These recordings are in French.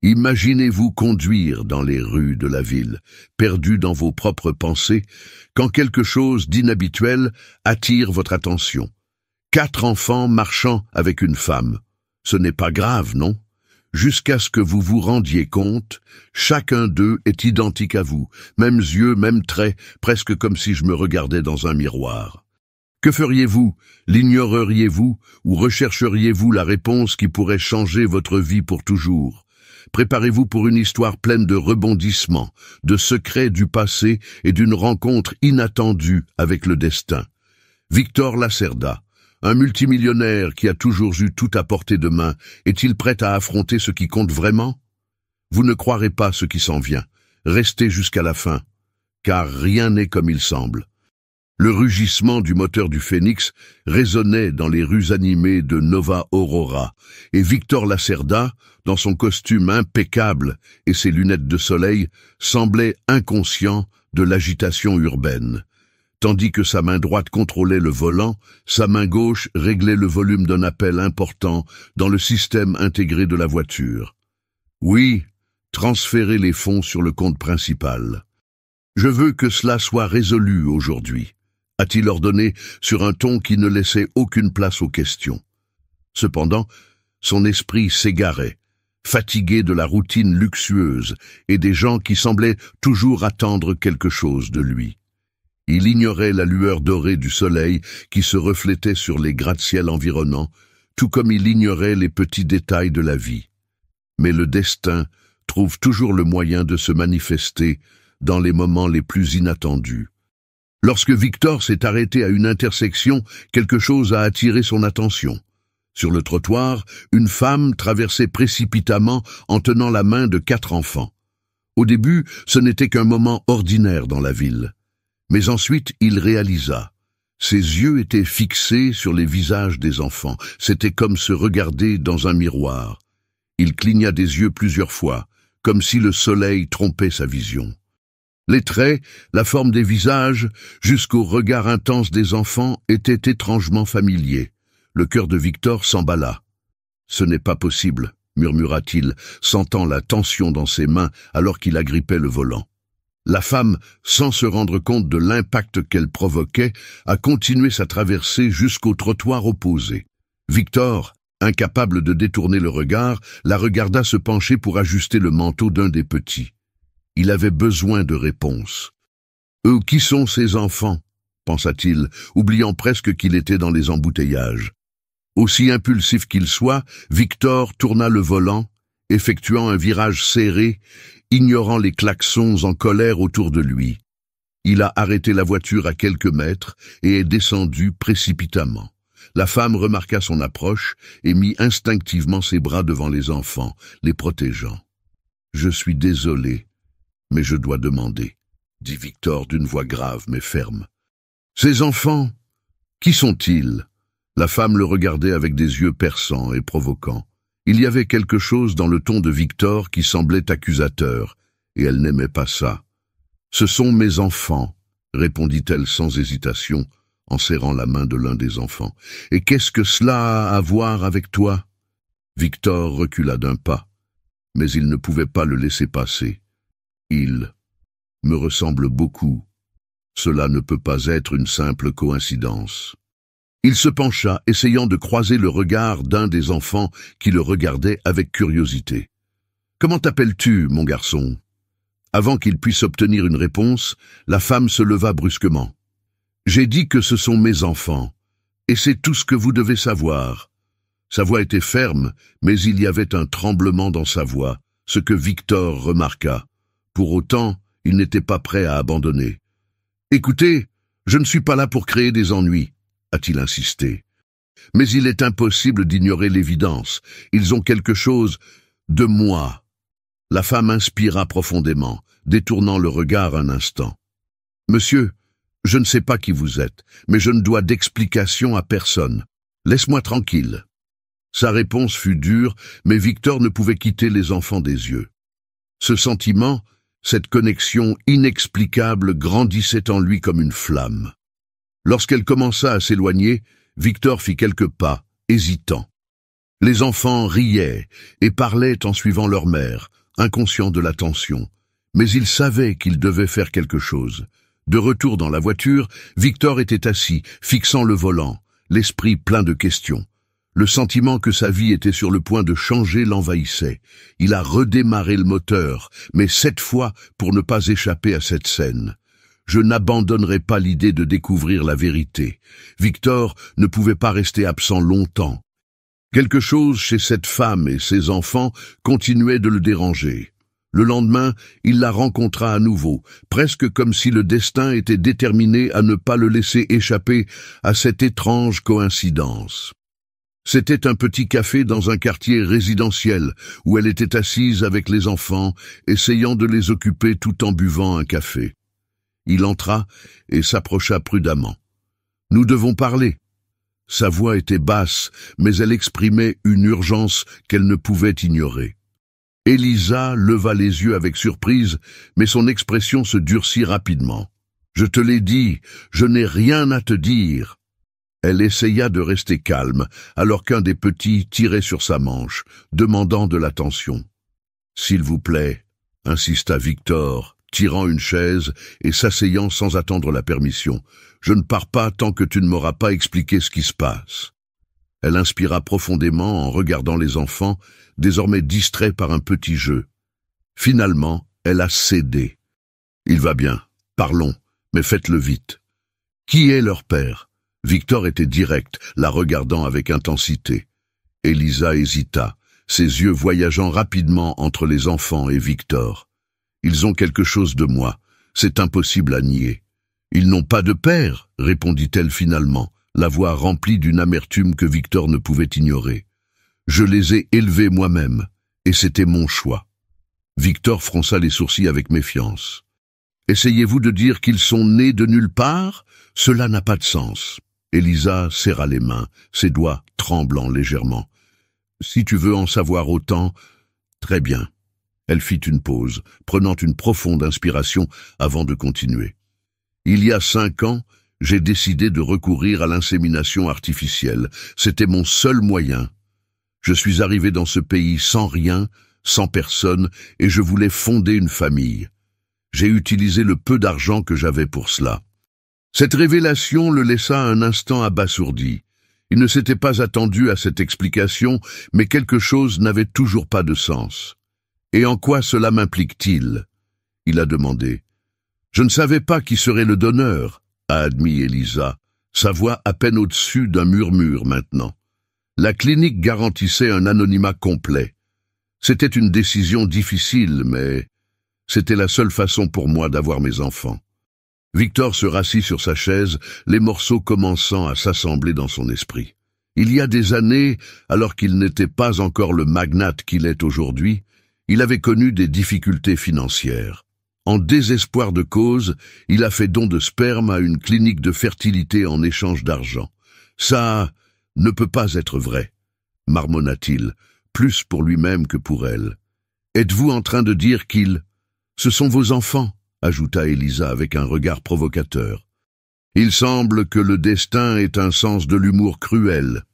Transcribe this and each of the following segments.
Imaginez-vous conduire dans les rues de la ville, perdu dans vos propres pensées, quand quelque chose d'inhabituel attire votre attention. 4 enfants marchant avec une femme. Ce n'est pas grave, non? Jusqu'à ce que vous vous rendiez compte, chacun d'eux est identique à vous, mêmes yeux, mêmes traits, presque comme si je me regardais dans un miroir. Que feriez-vous? L'ignoreriez-vous ou rechercheriez-vous la réponse qui pourrait changer votre vie pour toujours? Préparez-vous pour une histoire pleine de rebondissements, de secrets du passé et d'une rencontre inattendue avec le destin. Victor Lacerda, un multimillionnaire qui a toujours eu tout à portée de main, est-il prêt à affronter ce qui compte vraiment? Vous ne croirez pas ce qui s'en vient. Restez jusqu'à la fin, car rien n'est comme il semble. Le rugissement du moteur du Phénix résonnait dans les rues animées de Nova Aurora, et Victor Lacerda, dans son costume impeccable et ses lunettes de soleil, semblait inconscient de l'agitation urbaine. Tandis que sa main droite contrôlait le volant, sa main gauche réglait le volume d'un appel important dans le système intégré de la voiture. Oui, transférez les fonds sur le compte principal. Je veux que cela soit résolu aujourd'hui, a-t-il ordonné sur un ton qui ne laissait aucune place aux questions. Cependant, son esprit s'égarait, fatigué de la routine luxueuse et des gens qui semblaient toujours attendre quelque chose de lui. Il ignorait la lueur dorée du soleil qui se reflétait sur les gratte-ciel environnants, tout comme il ignorait les petits détails de la vie. Mais le destin trouve toujours le moyen de se manifester dans les moments les plus inattendus. Lorsque Victor s'est arrêté à une intersection, quelque chose a attiré son attention. Sur le trottoir, une femme traversait précipitamment en tenant la main de 4 enfants. Au début, ce n'était qu'un moment ordinaire dans la ville. Mais ensuite, il réalisa. Ses yeux étaient fixés sur les visages des enfants. C'était comme se regarder dans un miroir. Il cligna des yeux plusieurs fois, comme si le soleil trompait sa vision. Les traits, la forme des visages, jusqu'au regard intense des enfants étaient étrangement familiers. Le cœur de Victor s'emballa. « Ce n'est pas possible », murmura-t-il, sentant la tension dans ses mains alors qu'il agrippait le volant. La femme, sans se rendre compte de l'impact qu'elle provoquait, a continué sa traversée jusqu'au trottoir opposé. Victor, incapable de détourner le regard, la regarda se pencher pour ajuster le manteau d'un des petits. Il avait besoin de réponses. « Qui sont ces enfants ?» pensa-t-il, oubliant presque qu'il était dans les embouteillages. Aussi impulsif qu'il soit, Victor tourna le volant, effectuant un virage serré, ignorant les klaxons en colère autour de lui. Il a arrêté la voiture à quelques mètres et est descendu précipitamment. La femme remarqua son approche et mit instinctivement ses bras devant les enfants, les protégeant. « Je suis désolé, mais je dois demander, » dit Victor d'une voix grave mais ferme. « Ces enfants, qui sont-ils » La femme le regardait avec des yeux perçants et provoquants. Il y avait quelque chose dans le ton de Victor qui semblait accusateur, et elle n'aimait pas ça. « Ce sont mes enfants, » répondit-elle sans hésitation, en serrant la main de l'un des enfants. « Et qu'est-ce que cela a à voir avec toi ?» Victor recula d'un pas, mais il ne pouvait pas le laisser passer. « Il me ressemble beaucoup. Cela ne peut pas être une simple coïncidence. » Il se pencha, essayant de croiser le regard d'un des enfants qui le regardait avec curiosité. « Comment t'appelles-tu, mon garçon ?» Avant qu'il puisse obtenir une réponse, la femme se leva brusquement. « J'ai dit que ce sont mes enfants, et c'est tout ce que vous devez savoir. » Sa voix était ferme, mais il y avait un tremblement dans sa voix, ce que Victor remarqua. Pour autant, il n'était pas prêt à abandonner. « Écoutez, je ne suis pas là pour créer des ennuis. » a-t-il insisté. Mais il est impossible d'ignorer l'évidence. Ils ont quelque chose de moi. La femme inspira profondément, détournant le regard un instant. Monsieur, je ne sais pas qui vous êtes, mais je ne dois d'explication à personne. Laisse-moi tranquille. Sa réponse fut dure, mais Victor ne pouvait quitter les enfants des yeux. Ce sentiment, cette connexion inexplicable grandissait en lui comme une flamme. Lorsqu'elle commença à s'éloigner, Victor fit quelques pas, hésitant. Les enfants riaient et parlaient en suivant leur mère, inconscients de la tension. Mais ils savaient qu'ils devaient faire quelque chose. De retour dans la voiture, Victor était assis, fixant le volant, l'esprit plein de questions. Le sentiment que sa vie était sur le point de changer l'envahissait. Il a redémarré le moteur, mais cette fois pour ne pas échapper à cette scène. Je n'abandonnerai pas l'idée de découvrir la vérité. Victor ne pouvait pas rester absent longtemps. Quelque chose chez cette femme et ses enfants continuait de le déranger. Le lendemain, il la rencontra à nouveau, presque comme si le destin était déterminé à ne pas le laisser échapper à cette étrange coïncidence. C'était un petit café dans un quartier résidentiel, où elle était assise avec les enfants, essayant de les occuper tout en buvant un café. Il entra et s'approcha prudemment. « Nous devons parler. » Sa voix était basse, mais elle exprimait une urgence qu'elle ne pouvait ignorer. Elisa leva les yeux avec surprise, mais son expression se durcit rapidement. « Je te l'ai dit, je n'ai rien à te dire. » Elle essaya de rester calme, alors qu'un des petits tirait sur sa manche, demandant de l'attention. « S'il vous plaît, » insista Victor, tirant une chaise et s'asseyant sans attendre la permission. « Je ne pars pas tant que tu ne m'auras pas expliqué ce qui se passe. » Elle inspira profondément en regardant les enfants, désormais distraits par un petit jeu. Finalement, elle a cédé. « Il va bien, parlons, mais faites-le vite. » « Qui est leur père ?» Victor était direct, la regardant avec intensité. Elisa hésita, ses yeux voyageant rapidement entre les enfants et Victor. « Ils ont quelque chose de moi, c'est impossible à nier. »« Ils n'ont pas de père, » répondit-elle finalement, la voix remplie d'une amertume que Victor ne pouvait ignorer. « Je les ai élevés moi-même, et c'était mon choix. » Victor fronça les sourcils avec méfiance. « Essayez-vous de dire qu'ils sont nés de nulle part ? Cela n'a pas de sens. » Elisa serra les mains, ses doigts tremblant légèrement. « Si tu veux en savoir autant, très bien. » Elle fit une pause, prenant une profonde inspiration avant de continuer. « Il y a 5 ans, j'ai décidé de recourir à l'insémination artificielle. C'était mon seul moyen. Je suis arrivé dans ce pays sans rien, sans personne, et je voulais fonder une famille. J'ai utilisé le peu d'argent que j'avais pour cela. » Cette révélation le laissa un instant abasourdi. Il ne s'était pas attendu à cette explication, mais quelque chose n'avait toujours pas de sens. « Et en quoi cela m'implique-t-il » il a demandé. « Je ne savais pas qui serait le donneur » a admis Elisa, sa voix à peine au-dessus d'un murmure maintenant. La clinique garantissait un anonymat complet. C'était une décision difficile, mais c'était la seule façon pour moi d'avoir mes enfants. Victor se rassit sur sa chaise, les morceaux commençant à s'assembler dans son esprit. Il y a des années, alors qu'il n'était pas encore le magnate qu'il est aujourd'hui, il avait connu des difficultés financières. En désespoir de cause, il a fait don de sperme à une clinique de fertilité en échange d'argent. Ça ne peut pas être vrai, marmonna-t-il, plus pour lui-même que pour elle. Êtes-vous en train de dire qu'ils... Ce sont vos enfants, ajouta Elisa avec un regard provocateur. Il semble que le destin ait un sens de l'humour cruel.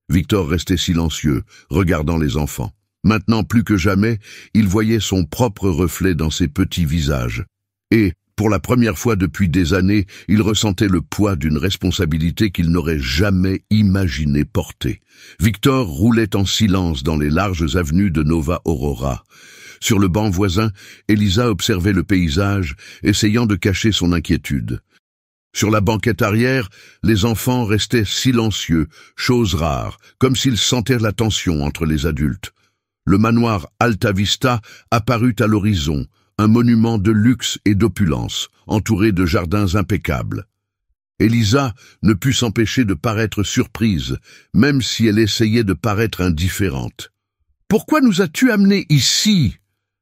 Victor restait silencieux, regardant les enfants. Maintenant plus que jamais, il voyait son propre reflet dans ses petits visages. Et, pour la première fois depuis des années, il ressentait le poids d'une responsabilité qu'il n'aurait jamais imaginé porter. Victor roulait en silence dans les larges avenues de Nova Aurora. Sur le banc voisin, Elisa observait le paysage, essayant de cacher son inquiétude. Sur la banquette arrière, les enfants restaient silencieux, chose rare, comme s'ils sentaient la tension entre les adultes. Le manoir Alta Vista apparut à l'horizon, un monument de luxe et d'opulence, entouré de jardins impeccables. Elisa ne put s'empêcher de paraître surprise, même si elle essayait de paraître indifférente. « Pourquoi nous as-tu amenés ici ?»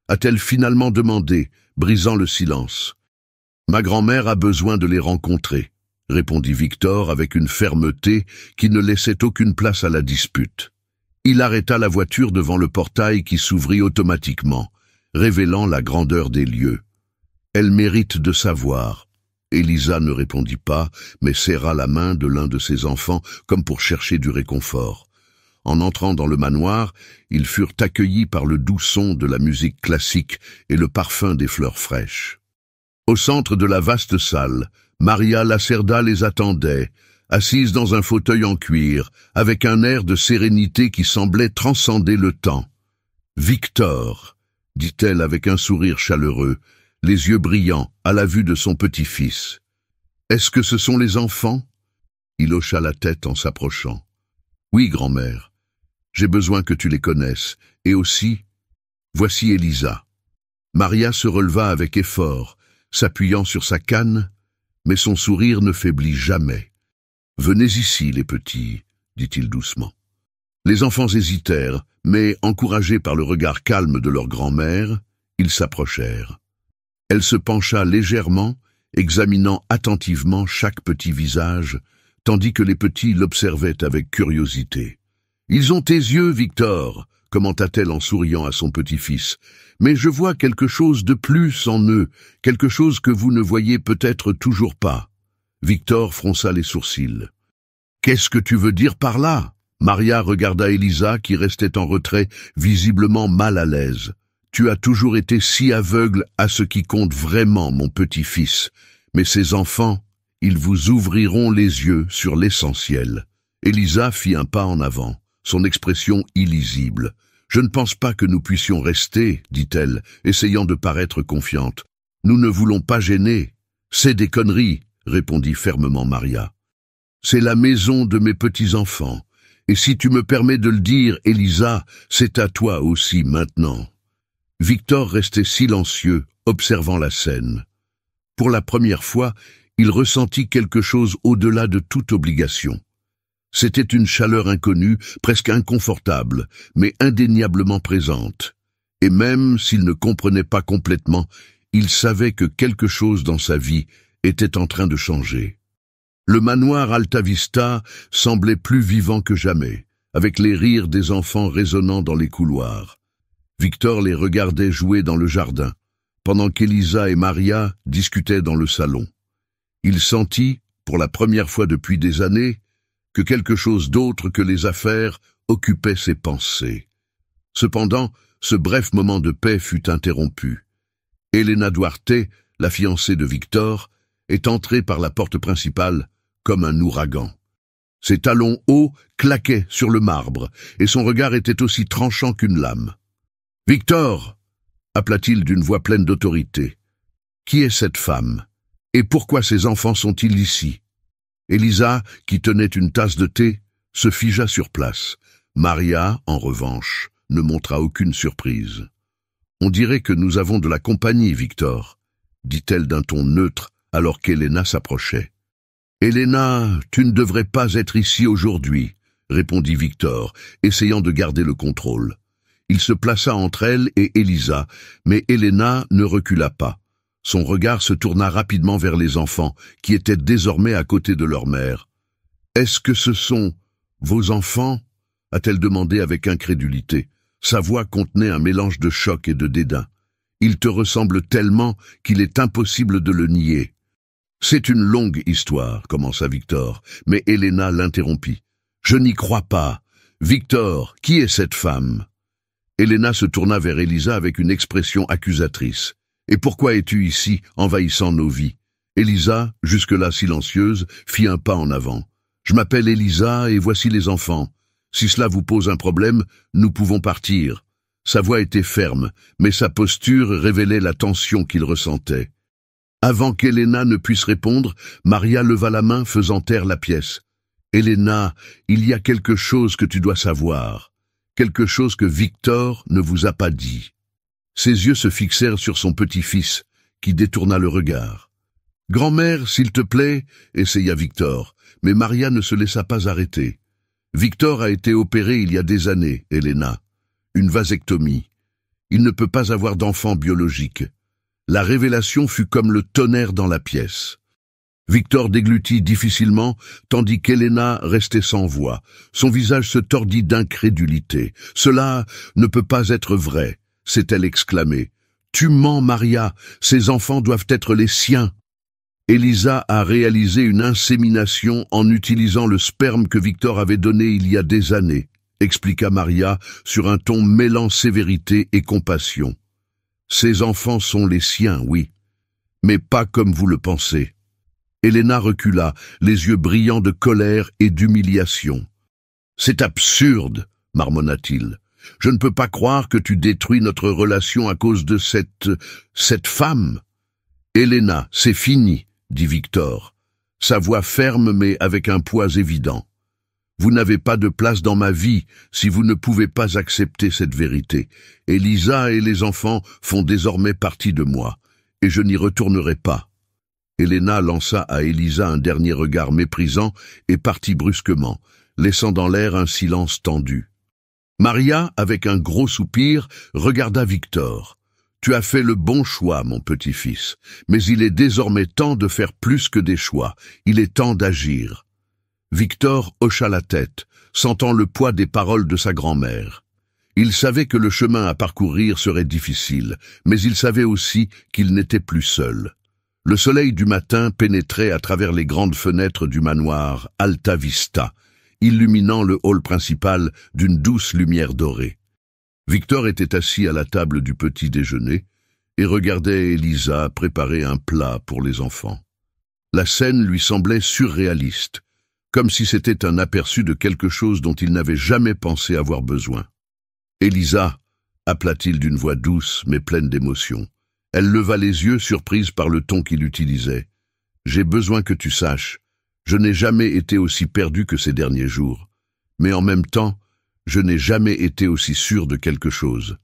a-t-elle finalement demandé, brisant le silence. « Ma grand-mère a besoin de les rencontrer, » répondit Victor avec une fermeté qui ne laissait aucune place à la dispute. Il arrêta la voiture devant le portail qui s'ouvrit automatiquement, révélant la grandeur des lieux. « Elle mérite de savoir. » Elisa ne répondit pas, mais serra la main de l'un de ses enfants comme pour chercher du réconfort. En entrant dans le manoir, ils furent accueillis par le doux son de la musique classique et le parfum des fleurs fraîches. Au centre de la vaste salle, Maria Lacerda les attendait, assise dans un fauteuil en cuir, avec un air de sérénité qui semblait transcender le temps. « Victor », dit-elle avec un sourire chaleureux, les yeux brillants à la vue de son petit-fils. « Est-ce que ce sont les enfants ?» Il hocha la tête en s'approchant. « Oui, grand-mère. J'ai besoin que tu les connaisses. Et aussi, voici Elisa. » Maria se releva avec effort, s'appuyant sur sa canne, mais son sourire ne faiblit jamais. « Venez ici, les petits, » dit-il doucement. Les enfants hésitèrent, mais, encouragés par le regard calme de leur grand-mère, ils s'approchèrent. Elle se pencha légèrement, examinant attentivement chaque petit visage, tandis que les petits l'observaient avec curiosité. « Ils ont tes yeux, Victor », commenta-t-elle en souriant à son petit-fils. « Mais je vois quelque chose de plus en eux, quelque chose que vous ne voyez peut-être toujours pas. » Victor fronça les sourcils. « Qu'est-ce que tu veux dire par là ?» Maria regarda Elisa qui restait en retrait, visiblement mal à l'aise. « Tu as toujours été si aveugle à ce qui compte vraiment, mon petit-fils. Mais ces enfants, ils vous ouvriront les yeux sur l'essentiel. » Elisa fit un pas en avant, son expression illisible. « Je ne pense pas que nous puissions rester, dit-elle, essayant de paraître confiante. Nous ne voulons pas gêner. C'est des conneries, répondit fermement Maria. C'est la maison de mes petits-enfants. Et si tu me permets de le dire, Elisa, c'est à toi aussi maintenant. » Victor restait silencieux, observant la scène. Pour la première fois, il ressentit quelque chose au-delà de toute obligation. C'était une chaleur inconnue, presque inconfortable, mais indéniablement présente. Et même s'il ne comprenait pas complètement, il savait que quelque chose dans sa vie était en train de changer. Le manoir Alta Vista semblait plus vivant que jamais, avec les rires des enfants résonnant dans les couloirs. Victor les regardait jouer dans le jardin, pendant qu'Elisa et Maria discutaient dans le salon. Il sentit, pour la première fois depuis des années, que quelque chose d'autre que les affaires occupait ses pensées. Cependant, ce bref moment de paix fut interrompu. Elena Duarte, la fiancée de Victor, est entrée par la porte principale comme un ouragan. Ses talons hauts claquaient sur le marbre, et son regard était aussi tranchant qu'une lame. « Victor !» appela-t-il d'une voix pleine d'autorité. « Qui est cette femme? Et pourquoi ces enfants sont-ils ici ?» Elisa, qui tenait une tasse de thé, se figea sur place. Maria, en revanche, ne montra aucune surprise. « On dirait que nous avons de la compagnie, Victor, » dit-elle d'un ton neutre alors qu'Elena s'approchait. « Elena, tu ne devrais pas être ici aujourd'hui, » répondit Victor, essayant de garder le contrôle. Il se plaça entre elle et Elisa, mais Elena ne recula pas. Son regard se tourna rapidement vers les enfants, qui étaient désormais à côté de leur mère. « Est-ce que ce sont vos enfants ?» a-t-elle demandé avec incrédulité. Sa voix contenait un mélange de choc et de dédain. « Il te ressemble tellement qu'il est impossible de le nier. »« C'est une longue histoire, » commença Victor, mais Elena l'interrompit. « Je n'y crois pas. Victor, qui est cette femme ?» Elena se tourna vers Elisa avec une expression accusatrice. « Et pourquoi es-tu ici, envahissant nos vies ?» Elisa, jusque-là silencieuse, fit un pas en avant. « Je m'appelle Elisa et voici les enfants. Si cela vous pose un problème, nous pouvons partir. » Sa voix était ferme, mais sa posture révélait la tension qu'il ressentait. Avant qu'Elena ne puisse répondre, Maria leva la main faisant taire la pièce. « Elena, il y a quelque chose que tu dois savoir. Quelque chose que Victor ne vous a pas dit. » Ses yeux se fixèrent sur son petit-fils, qui détourna le regard. « Grand-mère, s'il te plaît » essaya Victor, mais Maria ne se laissa pas arrêter. « Victor a été opéré il y a des années, Elena. Une vasectomie. Il ne peut pas avoir d'enfant biologique. » La révélation fut comme le tonnerre dans la pièce. Victor déglutit difficilement, tandis qu'Elena restait sans voix. Son visage se tordit d'incrédulité. « Cela ne peut pas être vrai !» s'est-elle exclamée. « Tu mens, Maria, ces enfants doivent être les siens. » Elisa a réalisé une insémination en utilisant le sperme que Victor avait donné il y a des années. expliqua Maria sur un ton mêlant sévérité et compassion. Ces enfants sont les siens, oui, mais pas comme vous le pensez. Helena recula, les yeux brillants de colère et d'humiliation. C'est absurde, marmonna-t-il. Je ne peux pas croire que tu détruis notre relation à cause de cette femme. Helena, c'est fini, dit Victor, sa voix ferme mais avec un poids évident. Vous n'avez pas de place dans ma vie si vous ne pouvez pas accepter cette vérité. Elisa et les enfants font désormais partie de moi, et je n'y retournerai pas. Helena lança à Elisa un dernier regard méprisant et partit brusquement, laissant dans l'air un silence tendu. Maria, avec un gros soupir, regarda Victor. « Tu as fait le bon choix, mon petit-fils, mais il est désormais temps de faire plus que des choix. Il est temps d'agir. » Victor hocha la tête, sentant le poids des paroles de sa grand-mère. Il savait que le chemin à parcourir serait difficile, mais il savait aussi qu'il n'était plus seul. Le soleil du matin pénétrait à travers les grandes fenêtres du manoir Alta Vista, illuminant le hall principal d'une douce lumière dorée. Victor était assis à la table du petit déjeuner et regardait Elisa préparer un plat pour les enfants. La scène lui semblait surréaliste, comme si c'était un aperçu de quelque chose dont il n'avait jamais pensé avoir besoin. « Elisa » appela-t-il d'une voix douce mais pleine d'émotion. Elle leva les yeux, surprise par le ton qu'il utilisait. « J'ai besoin que tu saches, je n'ai jamais été aussi perdu que ces derniers jours. Mais en même temps, je n'ai jamais été aussi sûr de quelque chose. »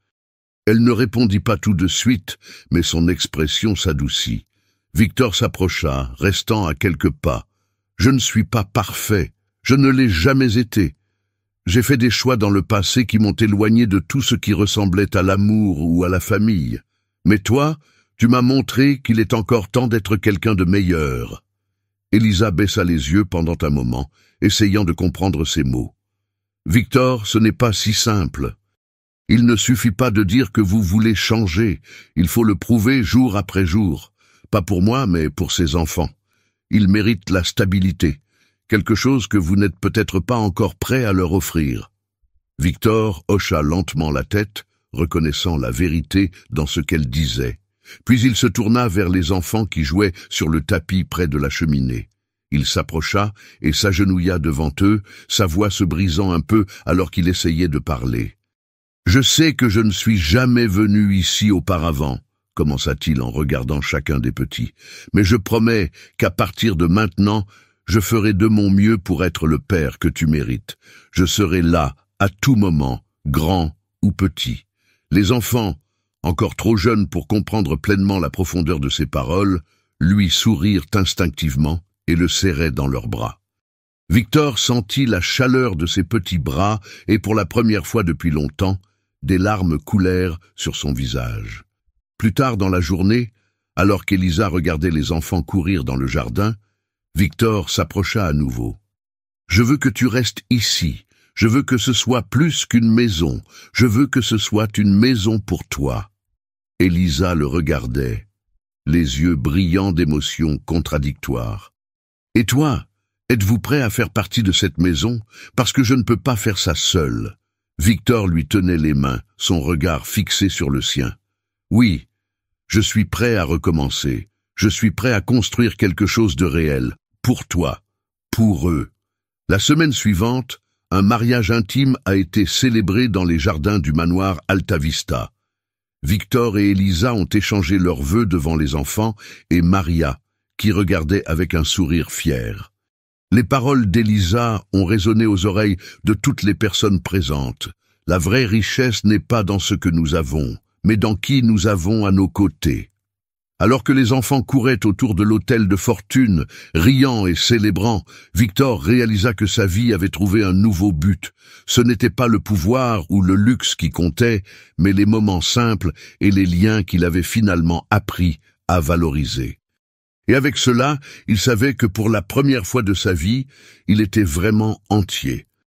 Elle ne répondit pas tout de suite, mais son expression s'adoucit. Victor s'approcha, restant à quelques pas. « Je ne suis pas parfait, je ne l'ai jamais été. J'ai fait des choix dans le passé qui m'ont éloigné de tout ce qui ressemblait à l'amour ou à la famille. Mais toi, tu m'as montré qu'il est encore temps d'être quelqu'un de meilleur. » Elisa baissa les yeux pendant un moment, essayant de comprendre ses mots. « Victor, ce n'est pas si simple. Il ne suffit pas de dire que vous voulez changer, il faut le prouver jour après jour. Pas pour moi, mais pour ses enfants. Ils méritent la stabilité, quelque chose que vous n'êtes peut-être pas encore prêt à leur offrir. » Victor hocha lentement la tête, reconnaissant la vérité dans ce qu'elle disait. Puis il se tourna vers les enfants qui jouaient sur le tapis près de la cheminée. Il s'approcha et s'agenouilla devant eux, sa voix se brisant un peu alors qu'il essayait de parler. « Je sais que je ne suis jamais venu ici auparavant, » commença-t-il en regardant chacun des petits, « mais je promets qu'à partir de maintenant, je ferai de mon mieux pour être le père que tu mérites. Je serai là, à tout moment, grand ou petit. » Les enfants, encore trop jeunes pour comprendre pleinement la profondeur de ses paroles, lui sourirent instinctivement et le serraient dans leurs bras. Victor sentit la chaleur de ses petits bras et pour la première fois depuis longtemps, des larmes coulèrent sur son visage. Plus tard dans la journée, alors qu'Elisa regardait les enfants courir dans le jardin, Victor s'approcha à nouveau. « Je veux que tu restes ici. Je veux que ce soit plus qu'une maison. Je veux que ce soit une maison pour toi. » Elisa le regardait, les yeux brillants d'émotions contradictoires. « Et toi, êtes-vous prêt à faire partie de cette maison? Parce que je ne peux pas faire ça seul. » Victor lui tenait les mains, son regard fixé sur le sien. « Oui, je suis prêt à recommencer. Je suis prêt à construire quelque chose de réel. Pour toi, pour eux. » La semaine suivante, un mariage intime a été célébré dans les jardins du manoir Alta Vista. Victor et Elisa ont échangé leurs vœux devant les enfants et Maria, qui regardait avec un sourire fier. Les paroles d'Elisa ont résonné aux oreilles de toutes les personnes présentes. La vraie richesse n'est pas dans ce que nous avons, mais dans qui nous avons à nos côtés. Alors que les enfants couraient autour de l'autel de fortune, riant et célébrant, Victor réalisa que sa vie avait trouvé un nouveau but. Ce n'était pas le pouvoir ou le luxe qui comptait, mais les moments simples et les liens qu'il avait finalement appris à valoriser. Et avec cela, il savait que pour la première fois de sa vie, il était vraiment entier.